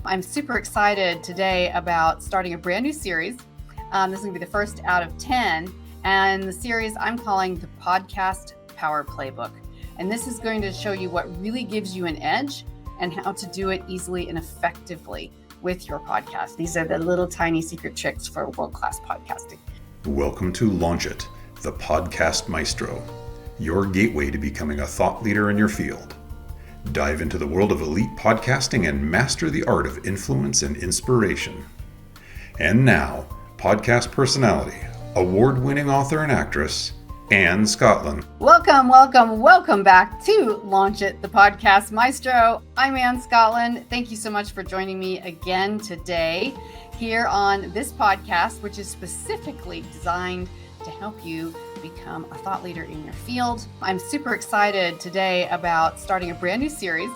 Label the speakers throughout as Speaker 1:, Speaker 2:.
Speaker 1: I'm super excited today about starting a brand new series. This is going to be the first out of 10. And the series I'm calling the Podcast Power Playbook. And this is going to show you what really gives you an edge and how to do it easily and effectively with your podcast. These are the little tiny secret tricks for world-class podcasting.
Speaker 2: Welcome to Launch It, the Podcast Maestro, your gateway to becoming a thought leader in your field. Dive into the world of elite podcasting and master the art of influence and inspiration. And now, podcast personality, award-winning author and actress, Anne Scottlin.
Speaker 1: Welcome back to Launch It, the Podcast Maestro. I'm Anne Scottlin. Thank you so much for joining me again today here on this podcast, which is specifically designed to help you become a thought leader in your field. I'm super excited today about starting a brand new series.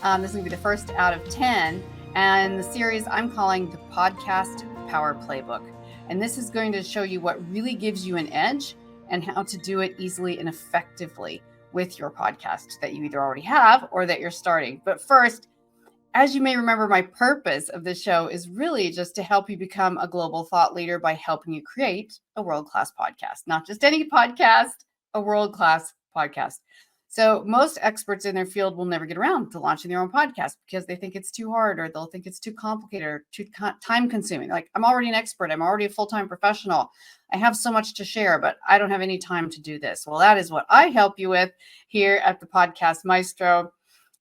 Speaker 1: This is going to be the first out of 10. And the series I'm calling the Podcast Power Playbook. And this is going to show you what really gives you an edge and how to do it easily and effectively with your podcast that you either already have or that you're starting. But first, as you may remember, my purpose of this show is really just to help you become a global thought leader by helping you create a world-class podcast. Not just any podcast, a world-class podcast. So most experts in their field will never get around to launching their own podcast because they think it's too hard, or they'll think it's too complicated or too time-consuming. Like, I'm already an expert. I'm already a full-time professional. I have so much to share, but I don't have any time to do this. Well, that is what I help you with here at the Podcast Maestro.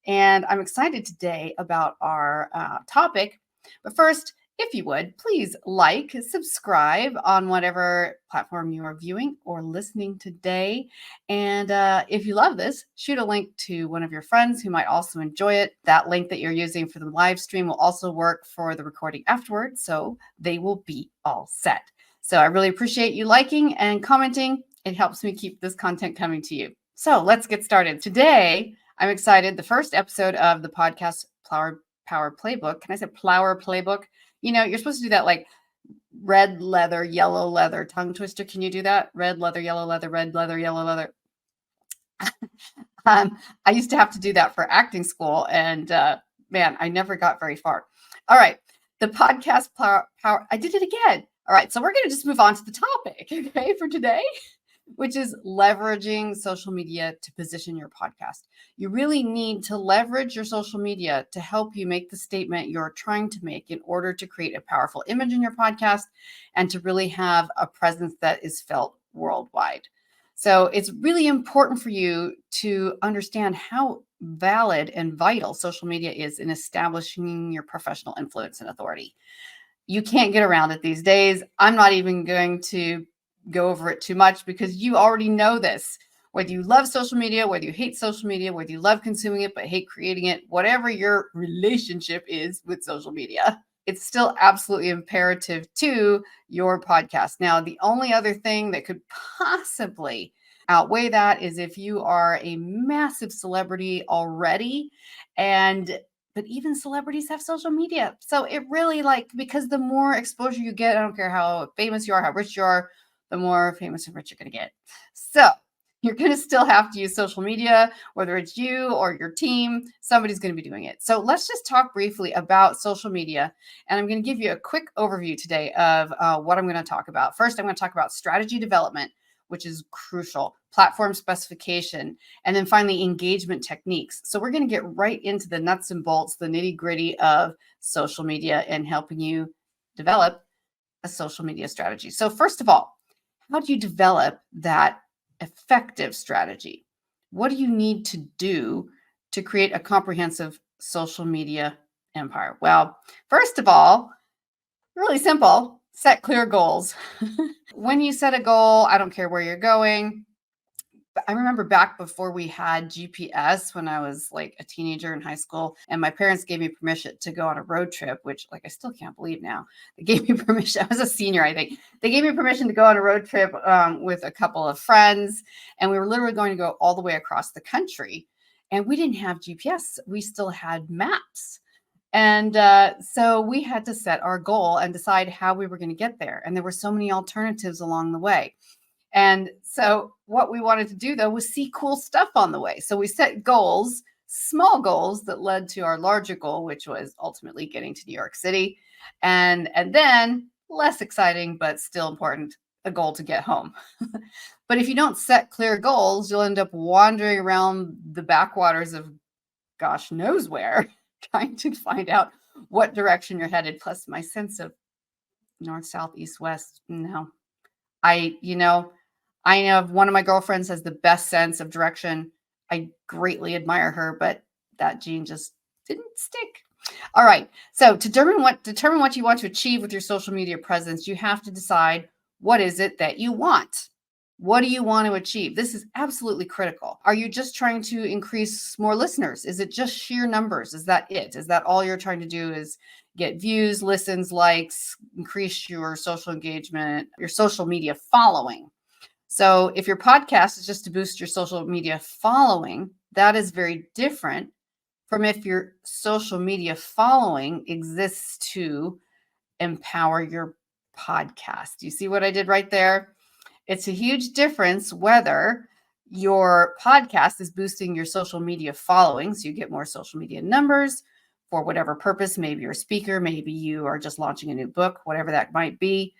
Speaker 1: And I'm excited today about our topic. But first, if you would, please like, subscribe on whatever platform you are viewing or listening today. And if you love this, shoot a link to one of your friends who might also enjoy it. That link that you're using for the live stream will also work for the recording afterwards, so they will be all set. So I really appreciate you liking and commenting. It helps me keep this content coming to you. So let's get started. Today, I'm excited. The first episode of the Podcast Power Playbook. Can I say Power Playbook? You know, you're supposed to do that like red leather, yellow leather tongue twister. Can you do that? Red leather, yellow leather, red leather, yellow leather. I used to have to do that for acting school. And man, I never got very far. All right. The Podcast Power. I did it again. All right. So we're going to just move on to the topic, okay, for today, which is leveraging social media to position your podcast. You really need to leverage your social media to help you make the statement you're trying to make in order to create a powerful image in your podcast and to really have a presence that is felt worldwide. So it's really important for you to understand how valid and vital social media is in establishing your professional influence and authority. You can't get around it these days. I'm not even going to go over it too much because you already know this. Whether you love social media, whether you hate social media, whether you love consuming it but hate creating it, whatever your relationship is with social media, it's still absolutely imperative to your podcast. Now, the only other thing that could possibly outweigh that is if you are a massive celebrity already, but even celebrities have social media. So it really, because the more exposure you get, I don't care how famous you are, how rich you are, the more famous and rich you're going to get. So you're going to still have to use social media, whether it's you or your team, somebody's going to be doing it. So let's just talk briefly about social media. And I'm going to give you a quick overview today of what I'm going to talk about. First, I'm going to talk about strategy development, which is crucial, platform specification, and then finally engagement techniques. So we're going to get right into the nuts and bolts, the nitty gritty of social media and helping you develop a social media strategy. So first of all, how do you develop that effective strategy? What do you need to do to create a comprehensive social media empire? Well, first of all, really simple, set clear goals. When you set a goal, I don't care where you're going. I remember back before we had GPS when I was like a teenager in high school, and my parents gave me permission to go on a road trip, which I still can't believe now. They gave me permission. I was a senior, I think. They gave me permission to go on a road trip with a couple of friends, and we were literally going to go all the way across the country. And we didn't have GPS. We still had maps. And so we had to set our goal and decide how we were going to get there. And there were so many alternatives along the way. And so what we wanted to do, though, was see cool stuff on the way. So we set goals small goals that led to our larger goal, which was ultimately getting to New York City. And then less exciting, but still important, a goal to get home. But if you don't set clear goals, you'll end up wandering around the backwaters of gosh knows where, trying to find out what direction you're headed. Plus my sense of north, south, east, west. No, I know one of my girlfriends has the best sense of direction. I greatly admire her, but that gene just didn't stick. All right. So to determine what you want to achieve with your social media presence, you have to decide, what is it that you want? What do you want to achieve? This is absolutely critical. Are you just trying to increase more listeners? Is it just sheer numbers? Is that it? Is that all you're trying to do, is get views, listens, likes, increase your social engagement, your social media following? So if your podcast is just to boost your social media following, that is very different from if your social media following exists to empower your podcast. You see what I did right there? It's a huge difference whether your podcast is boosting your social media following, so you get more social media numbers for whatever purpose. Maybe you're a speaker, maybe you are just launching a new book, whatever that might be,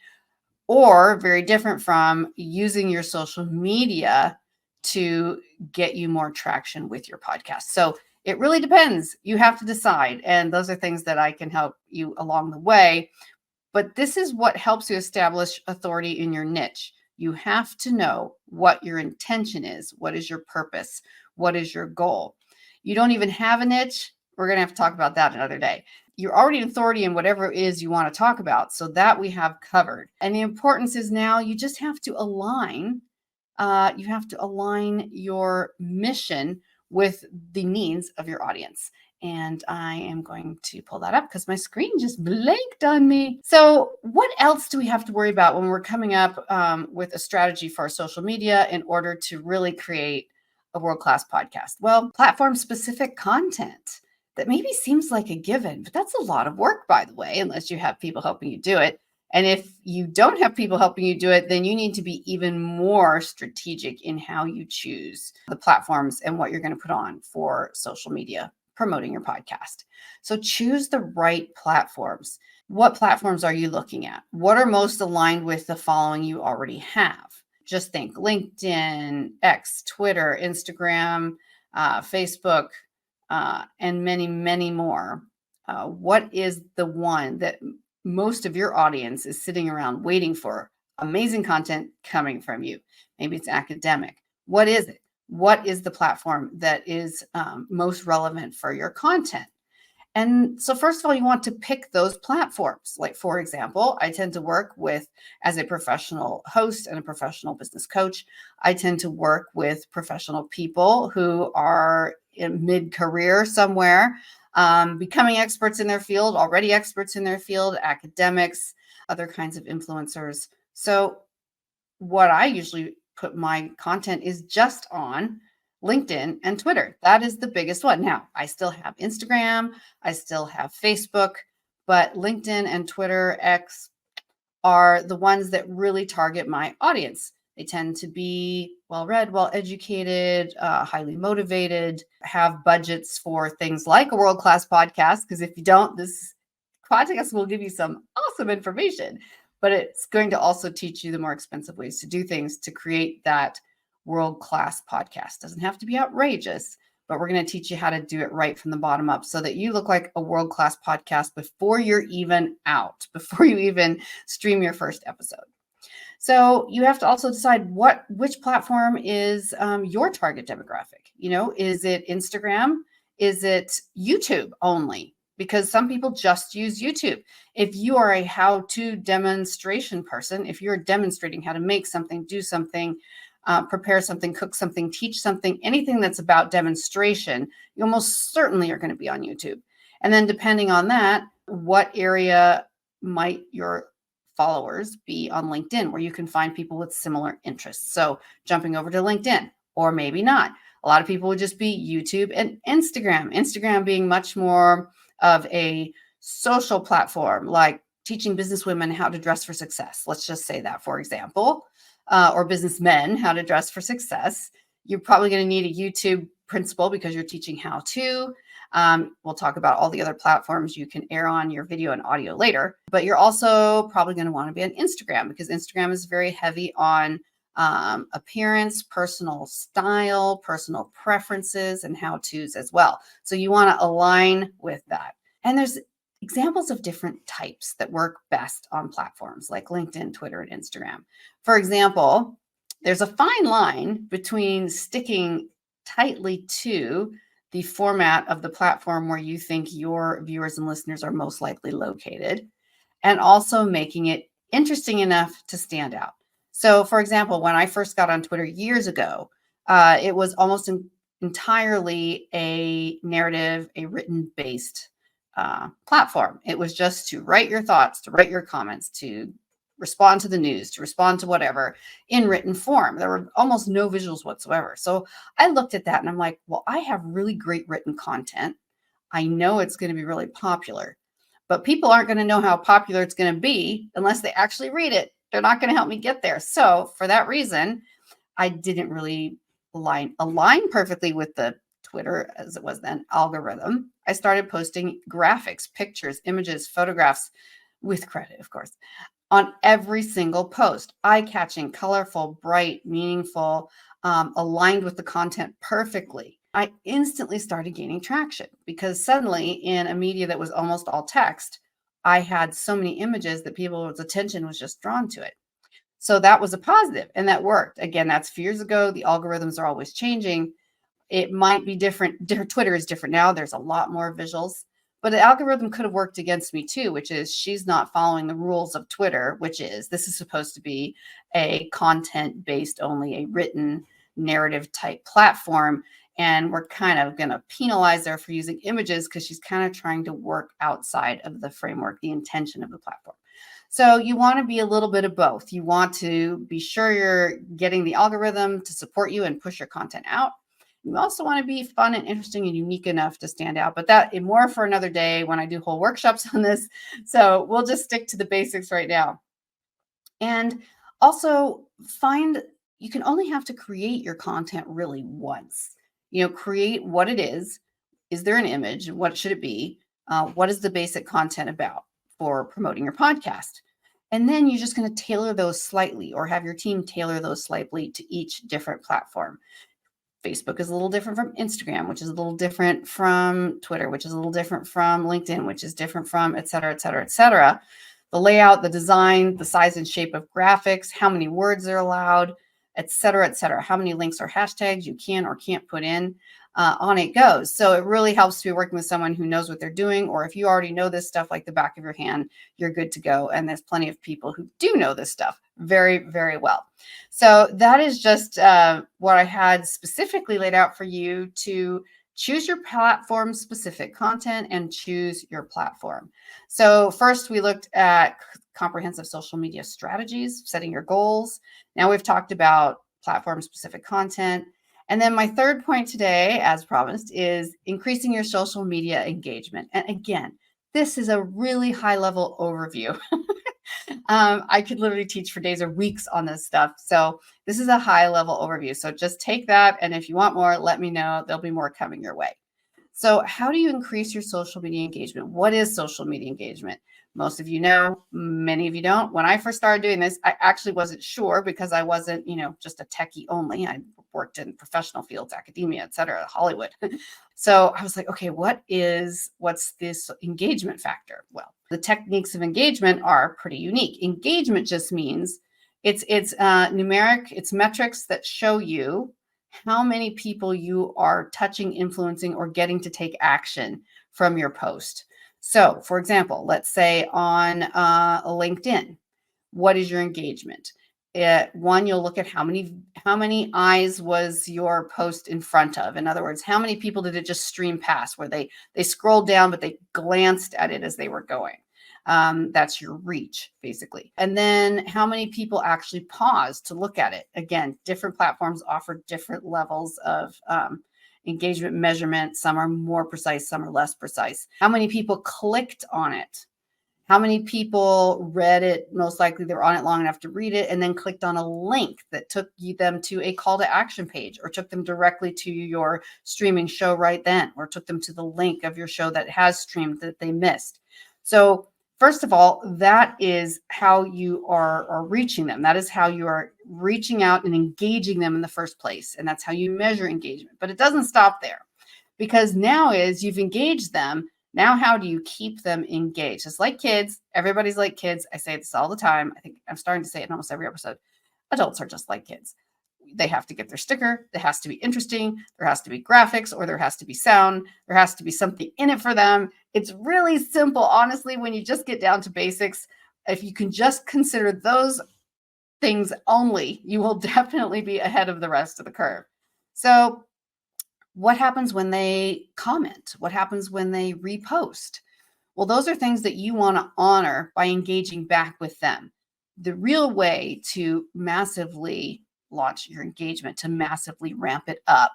Speaker 1: or very different from using your social media to get you more traction with your podcast. So it really depends. You have to decide. And those are things that I can help you along the way. But this is what helps you establish authority in your niche. You have to know what your intention is. What is your purpose? What is your goal? You don't even have a niche. We're going to have to talk about that another day. You're already an authority in whatever it is you want to talk about. So that we have covered. And the importance is now you just have to align. You have to align your mission with the needs of your audience. And I am going to pull that up because my screen just blanked on me. So what else do we have to worry about when we're coming up with a strategy for our social media in order to really create a world-class podcast? Well, platform-specific content. That maybe seems like a given, but that's a lot of work, by the way, unless you have people helping you do it. And if you don't have people helping you do it, then you need to be even more strategic in how you choose the platforms and what you're going to put on for social media promoting your podcast. So choose the right platforms. What platforms are you looking at? What are most aligned with the following you already have? Just think LinkedIn, X, Twitter, Instagram, Facebook, and many, many more. What is the one that most of your audience is sitting around waiting for? Amazing content coming from you. Maybe it's academic. What is it? What is the platform that is most relevant for your content? And so first of all, you want to pick those platforms. Like, for example, I tend to work with, as a professional host and a professional business coach, I tend to work with professional people who are in mid-career somewhere, becoming experts in their field, already experts in their field, academics, other kinds of influencers. So what I usually put my content is just on LinkedIn and Twitter. That is the biggest one. Now, I still have Instagram, I still have Facebook, but LinkedIn and Twitter, X, are the ones that really target my audience. They tend to be well-read, well-educated, highly motivated, have budgets for things like a world-class podcast, because if you don't, this podcast will give you some awesome information, but it's going to also teach you the more expensive ways to do things to create that world-class podcast. Doesn't have to be outrageous, but we're going to teach you how to do it right from the bottom up so that you look like a world-class podcast before you're even out, before you even stream your first episode. So you have to also decide which platform is your target demographic. Is it Instagram? Is it YouTube only? Because some people just use YouTube. If you are a how-to demonstration person, if you're demonstrating how to make something, do something, prepare something, cook something, teach something, anything that's about demonstration, you almost certainly are going to be on YouTube. And then depending on that, what area might your followers be on LinkedIn, where you can find people with similar interests? So jumping over to LinkedIn, or maybe not. A lot of people would just be YouTube and Instagram being much more of a social platform, like teaching businesswomen how to dress for success. Let's just say that, for example, or businessmen how to dress for success. You're probably going to need a YouTube principle because you're teaching how to. We'll talk about all the other platforms you can air on your video and audio later, but you're also probably going to want to be on Instagram because Instagram is very heavy on appearance, personal style, personal preferences, and how-tos as well. So you want to align with that. And there's examples of different types that work best on platforms like LinkedIn, Twitter, and Instagram. For example, there's a fine line between sticking tightly to the format of the platform where you think your viewers and listeners are most likely located, and also making it interesting enough to stand out. So, for example, when I first got on Twitter years ago, it was almost entirely a narrative, a written-based platform. It was just to write your thoughts, to write your comments, to respond to the news, to respond to whatever in written form. There were almost no visuals whatsoever. So I looked at that and I'm like, well, I have really great written content. I know it's going to be really popular, but people aren't going to know how popular it's going to be unless they actually read it. They're not going to help me get there. So for that reason, I didn't really align perfectly with the Twitter, as it was then, algorithm. I started posting graphics, pictures, images, photographs with credit, of course, on every single post. Eye-catching, colorful, bright, meaningful, aligned with the content perfectly. I instantly started gaining traction because suddenly in a media that was almost all text, I had so many images that people's attention was just drawn to it. So that was a positive and that worked. Again, that's a few years ago. The algorithms are always changing. It might be different. Twitter is different now. There's a lot more visuals, but the algorithm could have worked against me too, which is she's not following the rules of Twitter, which is this is supposed to be a content-based only, a written narrative type platform. And we're kind of going to penalize her for using images because she's kind of trying to work outside of the framework, the intention of the platform. So you want to be a little bit of both. You want to be sure you're getting the algorithm to support you and push your content out. You also want to be fun and interesting and unique enough to stand out, but that is more for another day when I do whole workshops on this. So we'll just stick to the basics right now. And also you can only have to create your content really once. Create what it is. Is there an image? What should it be? What is the basic content about for promoting your podcast? And then you're just going to tailor those slightly or have your team tailor those slightly to each different platform. Facebook is a little different from Instagram, which is a little different from Twitter, which is a little different from LinkedIn, which is different from et cetera, et cetera, et cetera. The layout, the design, the size and shape of graphics, how many words are allowed, et cetera, et cetera. How many links or hashtags you can or can't put in, on it goes. So it really helps to be working with someone who knows what they're doing, or if you already know this stuff like the back of your hand, you're good to go. And there's plenty of people who do know this stuff very, very well. So that is just what I had specifically laid out for you to choose your platform specific content and choose your platform. So first we looked at comprehensive social media strategies, setting your goals. Now we've talked about platform specific content. And then my third point today, as promised, is increasing your social media engagement. And again, this is a really high level overview. I could literally teach for days or weeks on this stuff. So this is a high level overview. So just take that. And if you want more, let me know. There'll be more coming your way. So how do you increase your social media engagement? What is social media engagement? Most of you know, many of you don't. When I first started doing this, I actually wasn't sure because I wasn't, just a techie only. I worked in professional fields, academia, et cetera, Hollywood. So I was like, okay, what's this engagement factor? Well, the techniques of engagement are pretty unique. Engagement just means it's numeric, it's metrics that show you how many people you are touching, influencing, or getting to take action from your post. So, for example, let's say on LinkedIn, what is your engagement? One, you'll look at how many eyes was your post in front of. In other words, how many people did it just stream past where they scrolled down, but they glanced at it as they were going. That's your reach, basically. And then how many people actually pause to look at it? Again, different platforms offer different levels of engagement measurement. Some are more precise, some are less precise. How many people clicked on it? How many people read it? Most likely they were on it long enough to read it and then clicked on a link that took them to a call to action page, or took them directly to your streaming show right then, or took them to the link of your show that has streamed that they missed. So first of all, that is how you are reaching them. That is how you are reaching out and engaging them in the first place. And that's how you measure engagement. But it doesn't stop there, because now you've engaged them. Now, how do you keep them engaged? It's like kids. Everybody's like kids. I say this all the time. I think I'm starting to say it in almost every episode. Adults are just like kids. They have to get their sticker. It has to be interesting. There has to be graphics, or there has to be sound. There has to be something in it for them. It's really simple, honestly, when you just get down to basics. If you can just consider those things only, you will definitely be ahead of the rest of the curve. So what happens when they comment? What happens when they repost? Well, those are things that you want to honor by engaging back with them. The real way to massively launch your engagement, to massively ramp it up,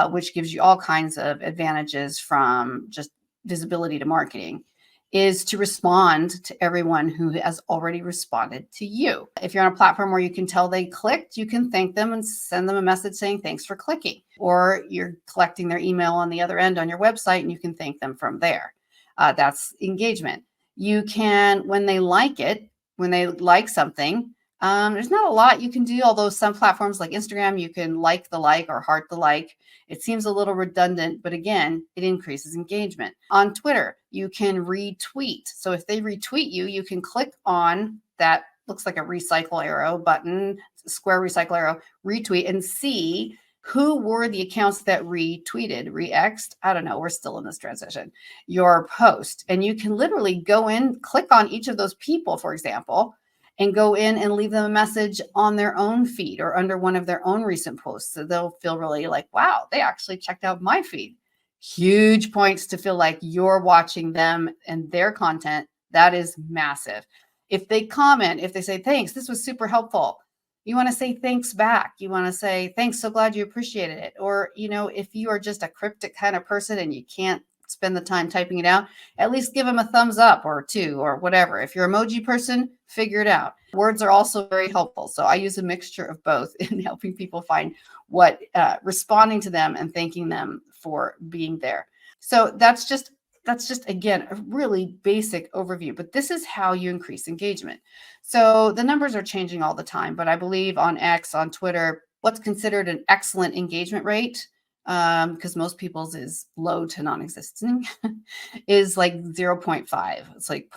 Speaker 1: which gives you all kinds of advantages from just visibility to marketing, is to respond to everyone who has already responded to you. If you're on a platform where you can tell they clicked, you can thank them and send them a message saying, thanks for clicking. Or you're collecting their email on the other end on your website, and you can thank them from there. That's engagement. You can, when they like it, when they like something, there's not a lot you can do, although some platforms like Instagram, you can like the like or heart the like. It seems a little redundant, but again, it increases engagement. On Twitter, you can retweet. So if they retweet you, you can click on that, looks like a recycle arrow button, square recycle arrow, retweet, and see who were the accounts that retweeted, re-xed, I don't know, we're still in this transition, your post. And you can literally go in, click on each of those people, for example, and go in and leave them a message on their own feed or under one of their own recent posts. So they'll feel really like, wow, they actually checked out my feed. Huge points to feel like you're watching them and their content. That is massive. If they comment, if they say, thanks, this was super helpful, you want to say thanks back. You want to say, thanks, so glad you appreciated it. Or, if you are just a cryptic kind of person and you can't spend the time typing it out, at least give them a thumbs up or two or whatever. If you're an emoji person, figure it out. Words are also very helpful. So I use a mixture of both in helping people find what, responding to them and thanking them for being there. So that's just, again, a really basic overview, but this is how you increase engagement. So the numbers are changing all the time, but I believe on X, on Twitter, what's considered an excellent engagement rate, because most people's is low to non-existent, is like 0.5. It's like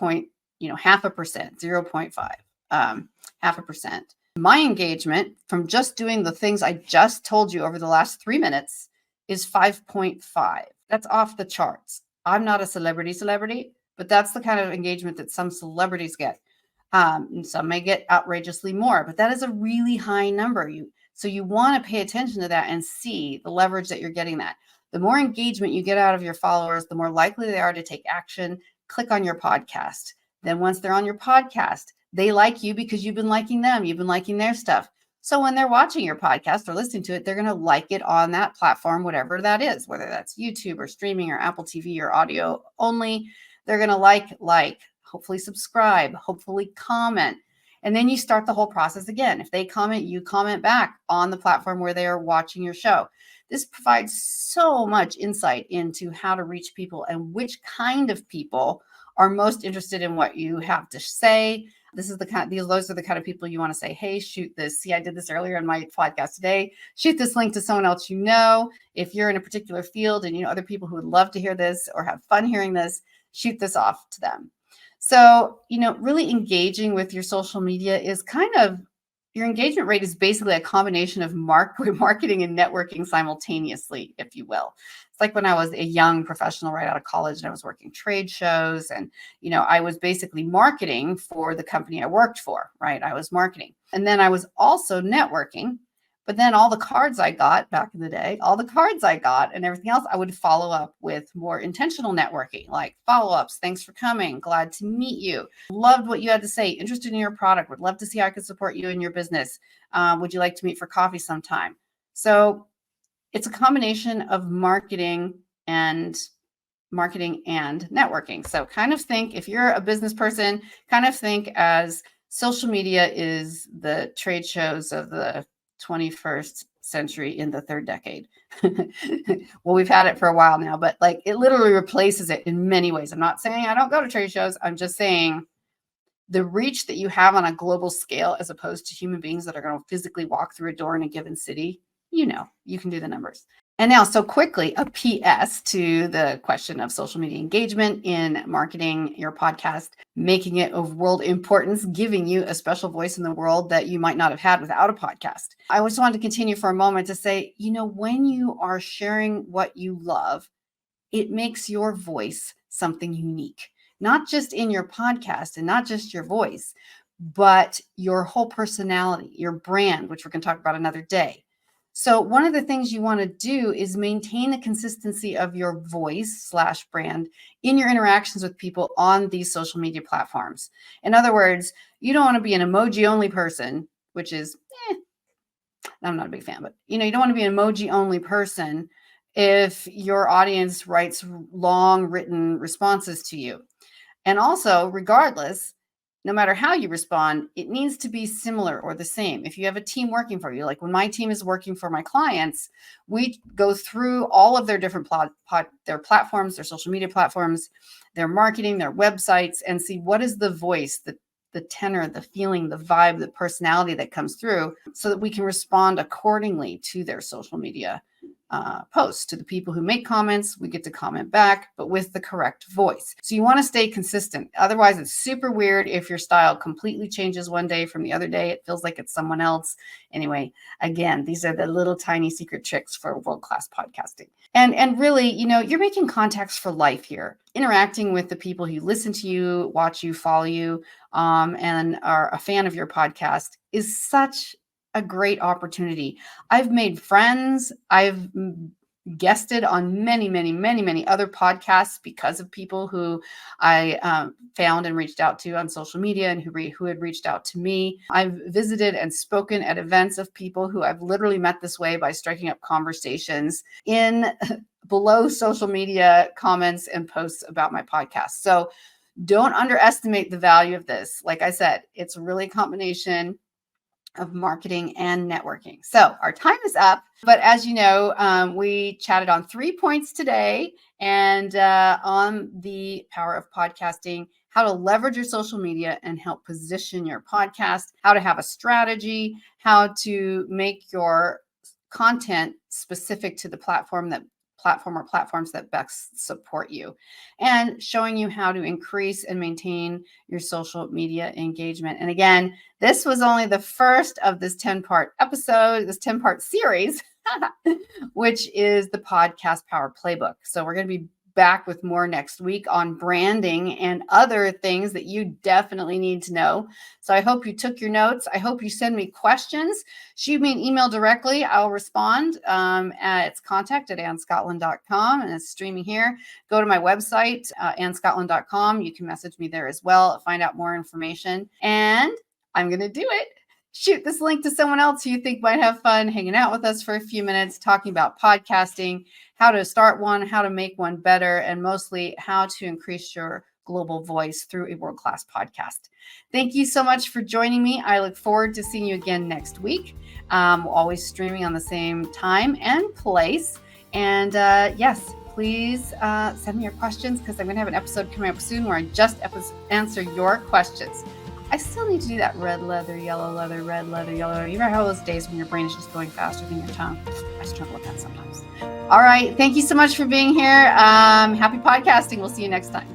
Speaker 1: half a percent, 0.5, half a percent. My engagement from just doing the things I just told you over the last 3 minutes is 5.5. That's off the charts. I'm not a celebrity, but that's the kind of engagement that some celebrities get. And some may get outrageously more, but that is a really high number. So you want to pay attention to that and see the leverage that you're getting that. The more engagement you get out of your followers, the more likely they are to take action, click on your podcast. Then once they're on your podcast, they like you because you've been liking them. You've been liking their stuff. So when they're watching your podcast or listening to it, they're going to like it on that platform, whatever that is, whether that's YouTube or streaming or Apple TV or audio only. They're going to like, hopefully subscribe, hopefully comment. And then you start the whole process again. If they comment, you comment back on the platform where they are watching your show. This provides so much insight into how to reach people and which kind of people are most interested in what you have to say. Those are the kind of people you want to say, hey, shoot this. See, I did this earlier in my podcast today. Shoot this link to someone else you know. If you're in a particular field and you know other people who would love to hear this or have fun hearing this, shoot this off to them. So, really engaging with your social media is your engagement rate is basically a combination of marketing and networking simultaneously, if you will. It's like when I was a young professional right out of college and I was working trade shows and, I was basically marketing for the company I worked for, right? I was marketing. And then I was also networking. But then all the cards I got back in the day, and everything else, I would follow up with more intentional networking, like follow-ups. Thanks for coming. Glad to meet you. Loved what you had to say. Interested in your product. Would love to see how I could support you in your business. Would you like to meet for coffee sometime? So it's a combination of marketing and marketing and networking. So kind of think, if you're a business person, kind of think as social media is the trade shows of the 21st century in the third decade. Well, we've had it for a while now, but like it literally replaces it in many ways. I'm not saying I don't go to trade shows. I'm just saying the reach that you have on a global scale, as opposed to human beings that are going to physically walk through a door in a given city, you can do the numbers. And now, so quickly, a PS to the question of social media engagement in marketing your podcast, making it of world importance, giving you a special voice in the world that you might not have had without a podcast. I just wanted to continue for a moment to say, when you are sharing what you love, it makes your voice something unique, not just in your podcast and not just your voice, but your whole personality, your brand, which we're going to talk about another day. So one of the things you want to do is maintain the consistency of your voice/brand in your interactions with people on these social media platforms. In other words, you don't want to be an emoji only person, which is, I'm not a big fan, but you don't want to be an emoji only person if your audience writes long written responses to you. And also, regardless, no matter how you respond, it needs to be similar or the same. If you have a team working for you, like when my team is working for my clients, we go through all of their different their platforms, their social media platforms, their marketing, their websites, and see what is the voice, the tenor, the feeling, the vibe, the personality that comes through, so that we can respond accordingly to their social media posts. To the people who make comments, we get to comment back, but with the correct voice. So you want to stay consistent. Otherwise, it's super weird if your style completely changes one day from the other day. It feels like it's someone else. Anyway, again, these are the little tiny secret tricks for world-class podcasting. And really, you're making contacts for life here. Interacting with the people who listen to you, watch you, follow you, and are a fan of your podcast is such a great opportunity. I've made friends. I've guested on many, many, many, many other podcasts because of people who I found and reached out to on social media and who had reached out to me. I've visited and spoken at events of people who I've literally met this way by striking up conversations in below social media comments and posts about my podcast. So don't underestimate the value of this. Like I said, it's really a combination of marketing and networking. So our time is up, but as you know, we chatted on 3 points today and on the power of podcasting, how to leverage your social media and help position your podcast, how to have a strategy, how to make your content specific to the platform or platforms that best support you, and showing you how to increase and maintain your social media engagement. And again, this was only the first of this 10-part episode, this 10-part series, which is the Podcast Power Playbook. So we're going to be back with more next week on branding and other things that you definitely need to know. So I hope you took your notes. I hope you send me questions. Shoot me an email directly. I'll respond. It's contact@annescottlin.com, and it's streaming here. Go to my website, annescottlin.com. You can message me there as well, find out more information. And I'm going to do it. Shoot this link to someone else who you think might have fun hanging out with us for a few minutes, talking about podcasting, how to start one, how to make one better, and mostly how to increase your global voice through a world-class podcast. Thank you so much for joining me. I look forward to seeing you again next week. Always streaming on the same time and place. And yes, please send me your questions, because I'm going to have an episode coming up soon where I just answer your questions. I still need to do that red leather, yellow leather, red leather, yellow. You remember how those days when your brain is just going faster than your tongue? I struggle with that sometimes. All right. Thank you so much for being here. Happy podcasting. We'll see you next time.